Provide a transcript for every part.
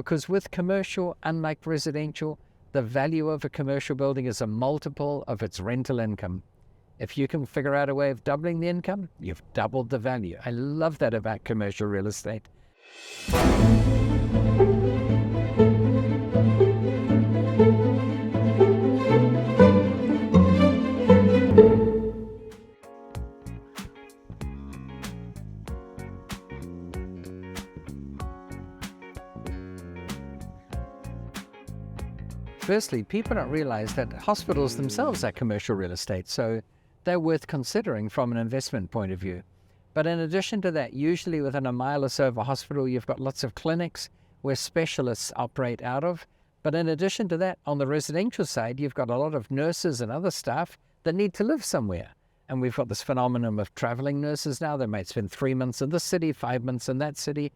Because with commercial, unlike residential, the value of a commercial building is a multiple of its rental income. If you can figure out a way of doubling the income, you've doubled the value. I love that about commercial real estate. Firstly, people don't realize that hospitals themselves are commercial real estate, so they're worth considering from an investment point of view. But in addition to that, usually within a mile or so of a hospital, you've got lots of clinics where specialists operate out of. But in addition to that, on the residential side, you've got a lot of nurses and other staff that need to live somewhere. And we've got this phenomenon of traveling nurses now. They might spend 3 months in this city, 5 months in that city.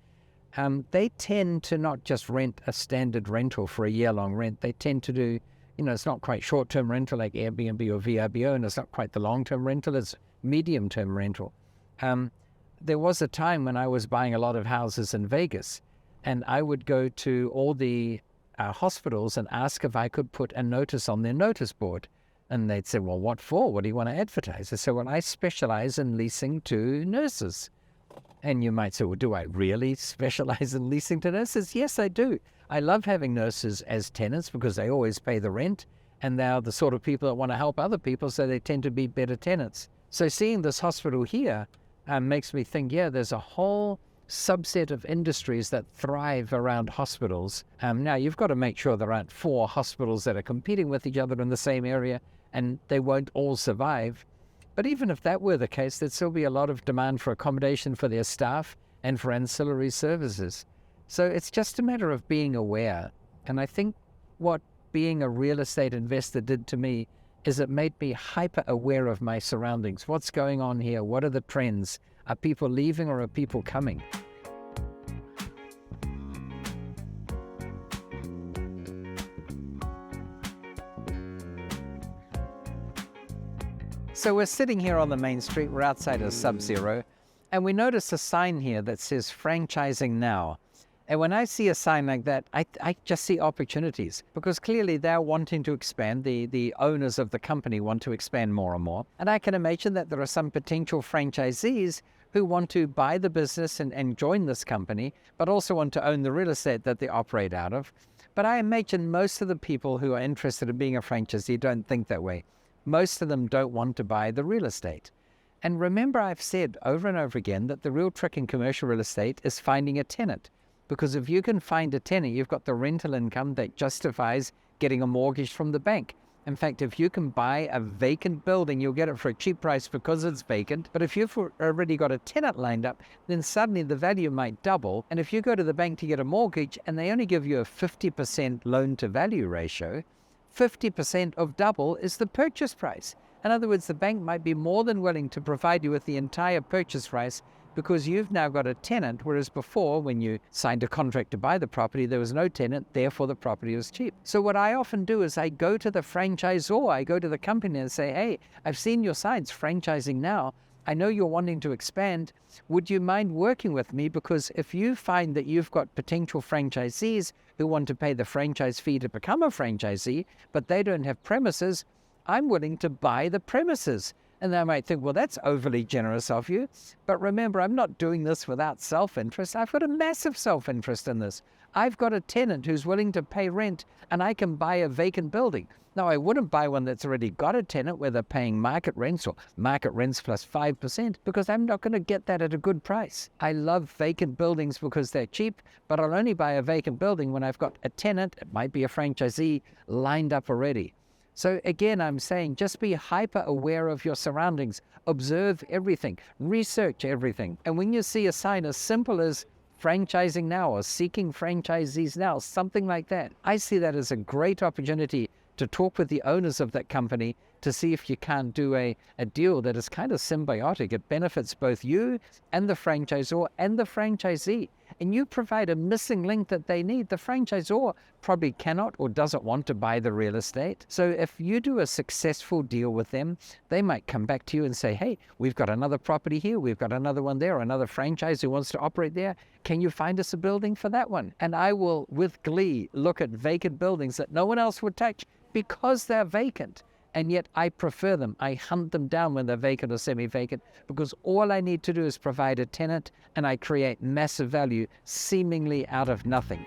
They tend to not just rent a standard rental for a year-long rent. They tend to do, it's not quite short-term rental like Airbnb or VRBO, and it's not quite the long-term rental, it's medium-term rental. There was a time when I was buying a lot of houses in Vegas, and I would go to all the hospitals and ask if I could put a notice on their notice board. And they'd say, well, what for? What do you want to advertise? I said, well, I specialize in leasing to nurses. And you might say, well, do I really specialize in leasing to nurses? Yes, I do. I love having nurses as tenants because they always pay the rent, and they're the sort of people that want to help other people, so they tend to be better tenants. So seeing this hospital here makes me think, yeah, there's a whole subset of industries that thrive around hospitals. Now, you've got to make sure there aren't 4 hospitals that are competing with each other in the same area, and they won't all survive. But even if that were the case, there'd still be a lot of demand for accommodation for their staff and for ancillary services. So it's just a matter of being aware. And I think what being a real estate investor did to me is it made me hyper aware of my surroundings. What's going on here? What are the trends? Are people leaving or are people coming? So we're sitting here on the main street, we're outside of Sub-Zero, and we notice a sign here that says franchising now. And when I see a sign like that, I just see opportunities, because clearly they're wanting to expand. The owners of the company want to expand more and more. And I can imagine that there are some potential franchisees who want to buy the business and join this company, but also want to own the real estate that they operate out of. But I imagine most of the people who are interested in being a franchisee don't think that way. Most of them don't want to buy the real estate. And remember, I've said over and over again that the real trick in commercial real estate is finding a tenant. Because if you can find a tenant, you've got the rental income that justifies getting a mortgage from the bank. In fact, if you can buy a vacant building, you'll get it for a cheap price because it's vacant. But if you've already got a tenant lined up, then suddenly the value might double. And if you go to the bank to get a mortgage and they only give you a 50% loan to value ratio, 50% of double is the purchase price. In other words, the bank might be more than willing to provide you with the entire purchase price because you've now got a tenant, whereas before, when you signed a contract to buy the property, there was no tenant, therefore the property was cheap. So what I often do is I go to the franchisor, I go to the company and say, hey, I've seen your signs franchising now. I know you're wanting to expand. Would you mind working with me? Because if you find that you've got potential franchisees who want to pay the franchise fee to become a franchisee, but they don't have premises, I'm willing to buy the premises. And they might think, well, that's overly generous of you. But remember, I'm not doing this without self-interest. I've got a massive self-interest in this. I've got a tenant who's willing to pay rent, and I can buy a vacant building. Now, I wouldn't buy one that's already got a tenant where they're paying market rents or market rents plus 5%, because I'm not going to get that at a good price. I love vacant buildings because they're cheap, but I'll only buy a vacant building when I've got a tenant, it might be a franchisee, lined up already. So again, I'm saying just be hyper aware of your surroundings, observe everything, research everything. And when you see a sign as simple as franchising now or seeking franchisees now, something like that, I see that as a great opportunity to talk with the owners of that company to see if you can't do a deal that is kind of symbiotic. It benefits both you and the franchisor and the franchisee. and you provide a missing link that they need, the franchisor probably cannot or doesn't want to buy the real estate. So if you do a successful deal with them, they might come back to you and say, hey, we've got another property here, we've got another one there, another franchise who wants to operate there. Can you find us a building for that one? And I will, with glee, look at vacant buildings that no one else would touch because they're vacant. And yet I prefer them. I hunt them down when they're vacant or semi-vacant, because all I need to do is provide a tenant and I create massive value seemingly out of nothing.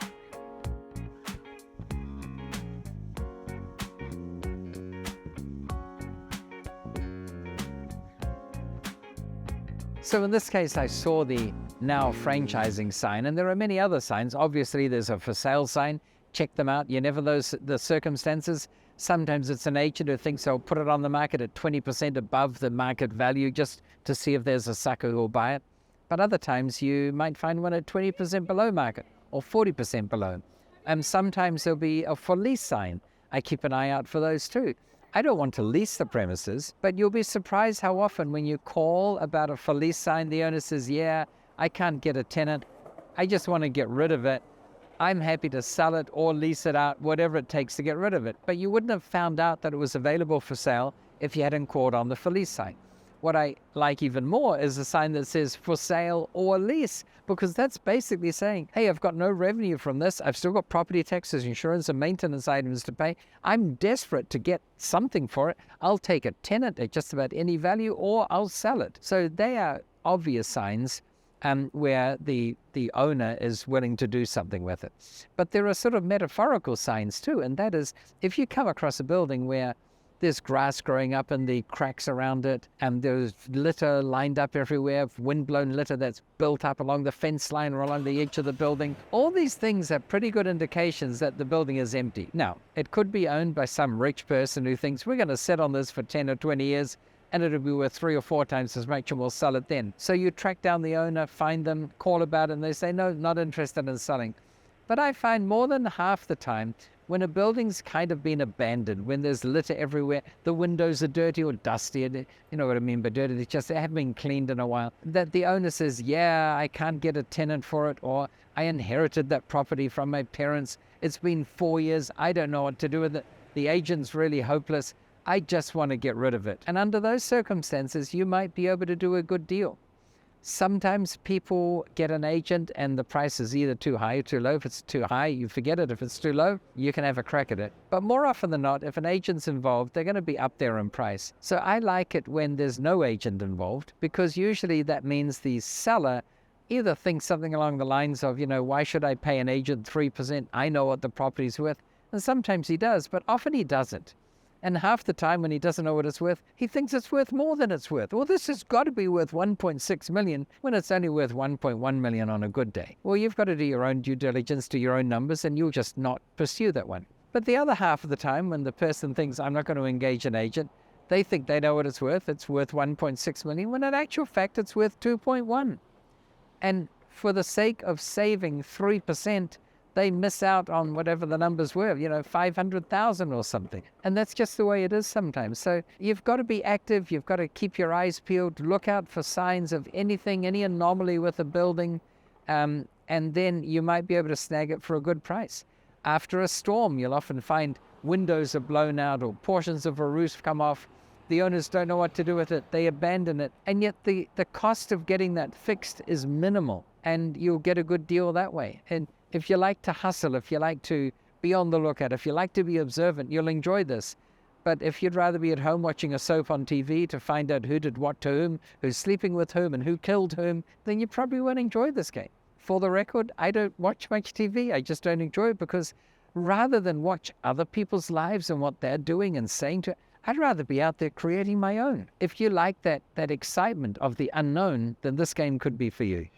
So in this case, I saw the now franchising sign, and there are many other signs. Obviously, there's a for sale sign. Check them out. You never know the circumstances. Sometimes it's an agent who thinks they'll put it on the market at 20% above the market value just to see if there's a sucker who'll buy it. But other times you might find one at 20% below market or 40% below. And sometimes there'll be a for lease sign. I keep an eye out for those too. I don't want to lease the premises, but you'll be surprised how often when you call about a for lease sign, the owner says, yeah, I can't get a tenant. I just want to get rid of it. I'm happy to sell it or lease it out, whatever it takes to get rid of it. But you wouldn't have found out that it was available for sale if you hadn't called on the for lease sign. What I like even more is a sign that says for sale or lease, because that's basically saying, hey, I've got no revenue from this. I've still got property taxes, insurance, and maintenance items to pay. I'm desperate to get something for it. I'll take a tenant at just about any value, or I'll sell it. So they are obvious signs where the owner is willing to do something with it. But there are sort of metaphorical signs too, and that is if you come across a building where there's grass growing up in the cracks around it, and there's litter lined up everywhere, windblown litter that's built up along the fence line or along the edge of the building. All these things are pretty good indications that the building is empty. Now, it could be owned by some rich person who thinks we're going to sit on this for 10 or 20 years and it'll be worth 3 or 4 times as much and we'll sell it then. So you track down the owner, find them, call about it, and they say, no, not interested in selling. But I find more than half the time, when a building's kind of been abandoned, when there's litter everywhere, the windows are dirty or dusty, you know what I mean by dirty, they haven't been cleaned in a while, that the owner says, yeah, I can't get a tenant for it, or I inherited that property from my parents, it's been 4 years, I don't know what to do with it, the agent's really hopeless, I just want to get rid of it. And under those circumstances, you might be able to do a good deal. Sometimes people get an agent and the price is either too high or too low. If it's too high, you forget it. If it's too low, you can have a crack at it. But more often than not, if an agent's involved, they're going to be up there in price. So I like it when there's no agent involved, because usually that means the seller either thinks something along the lines of, why should I pay an agent 3%? I know what the property's worth. And sometimes he does, but often he doesn't. And half the time when he doesn't know what it's worth, he thinks it's worth more than it's worth. Well, this has got to be worth 1.6 million when it's only worth 1.1 million on a good day. Well, you've got to do your own due diligence, do your own numbers, and you'll just not pursue that one. But the other half of the time when the person thinks, I'm not going to engage an agent, they think they know what it's worth 1.6 million, when in actual fact it's worth 2.1. And for the sake of saving 3%, they miss out on whatever the numbers were, 500,000 or something. And that's just the way it is sometimes. So you've got to be active. You've got to keep your eyes peeled, look out for signs of anything, any anomaly with a building. And then you might be able to snag it for a good price. After a storm, you'll often find windows are blown out or portions of a roof come off. The owners don't know what to do with it. They abandon it. And yet the cost of getting that fixed is minimal. And you'll get a good deal that way. And if you like to hustle, if you like to be on the lookout, if you like to be observant, you'll enjoy this. But if you'd rather be at home watching a soap on TV to find out who did what to whom, who's sleeping with whom, and who killed whom, then you probably won't enjoy this game. For the record, I don't watch much TV. I just don't enjoy it, because rather than watch other people's lives and what they're doing and saying to, I'd rather be out there creating my own. If you like that excitement of the unknown, then this game could be for you.